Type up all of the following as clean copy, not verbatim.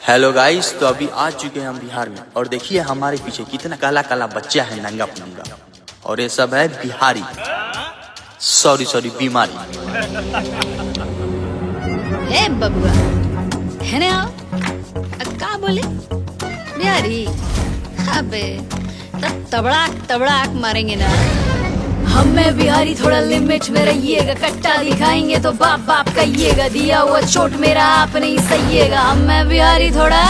Hello guys, तो अभी आ चुके हैं हम बिहार में और देखिए हमारे पीछे कितना काला काला बच्चा है, नंगा पुंगा। और ये सब है बिहारी, सॉरी बीमारी। ए बबुआ है ना, का बोले बिहारी? अबे तब तबड़ाक तबड़ाक मारेंगे ना। हमें बिहारी थोड़ा लिमिट में रहिएगा, कट्टा दिखाएंगे तो बाप बाप कहिएगा, दिया हुआ चोट मेरा आप नहीं सहिएगा। हमें बिहारी थोड़ा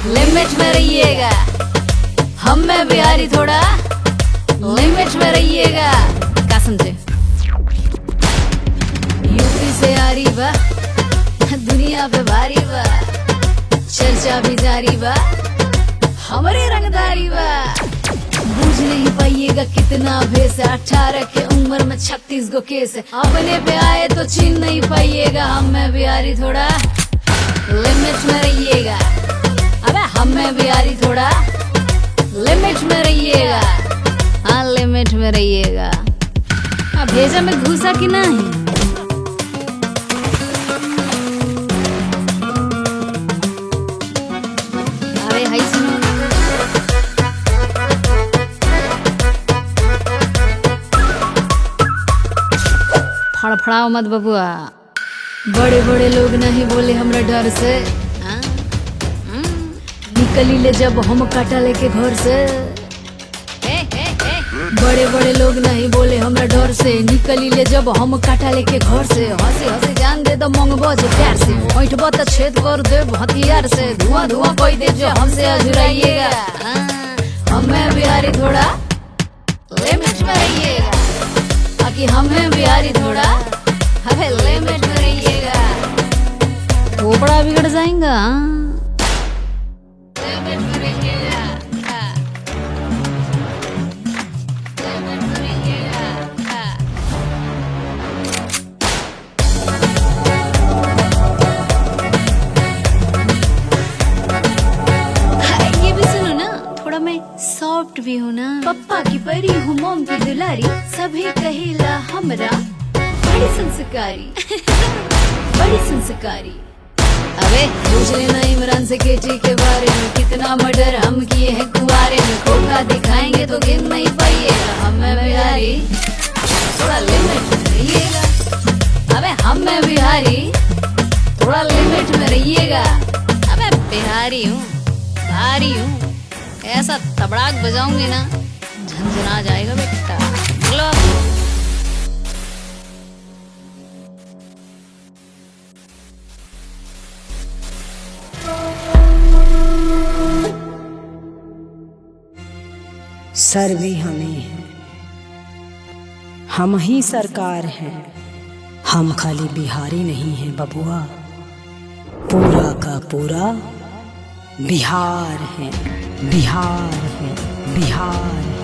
लिमिट में रहिएगा, हमें बिहारी थोड़ा लिमिट में रहिएगा। क्या समझे? यूपी से आ रही बा, दुनिया पे भारी बा, चर्चा भी जारी बा, हमारे रंगदारी बा। बूझ नहीं पाइएगा कितना भेस है, 18 के उम्र में 36 गो केस है। अपने पे आए तो छीन नहीं पाइएगा, हमें बिहारी थोड़ा लिमिट में रहिएगा। अबे हमें बिहारी थोड़ा लिमिट में रहिएगा, हाँ लिमिट में रहिएगा। अब भेजा में घुसा कि नहीं? अरे हाई सुनो, फड़फड़ाओ मत बबुआ। बड़े बड़े लोग नहीं बोले हमरा डर से, निकली ले जब हम काटा लेके घर से। बड़े बड़े लोग नहीं बोले हमरा डर से, निकली ले जब हम काटा लेके घर से। हंसी हंसी जान दे तो मंगबो जो प्यार से, बैठबो तो छेद कर दे हथियार से। धुआं धुआं कोई दे जो हमसे अजुराइएगा। हमें बिहारी थोड़ा लिमिट में रहिएगा, कि हमें बिहारी थोड़ा हमें लिमिट में रहिएगा। थोपड़ा बिगड़ जाएगा, लिमिट में रहिएगा, लिमिट में रहिएगा। ये भी सुनो ना, थोड़ा मैं सॉफ्ट भी हूँ ना। पप्पा की परी हूँ, मॉम की दुलारी, सभी कहेला हमरा बड़ी संस्कारी बड़ी संस्कारी। अबे पूछ लेना इमरान से केटी के बारे में, कितना मर्डर हम किए हैं कुआरे में। खोखा दिखाएंगे तो गिन नहीं पाइएगा, हमें बिहारी थोड़ा लिमिट में रहिएगा। अबे हमें बिहारी थोड़ा लिमिट में रहिएगा। अबे बिहारी हूँ, भारी हूँ, ऐसा तबड़ाक बजाऊंगी ना झंझना जाएगा बेटा। लो सर भी हमें है, हम ही सरकार हैं। हम खाली बिहारी नहीं हैं बबुआ, पूरा का पूरा बिहार है, बिहार है, बिहार।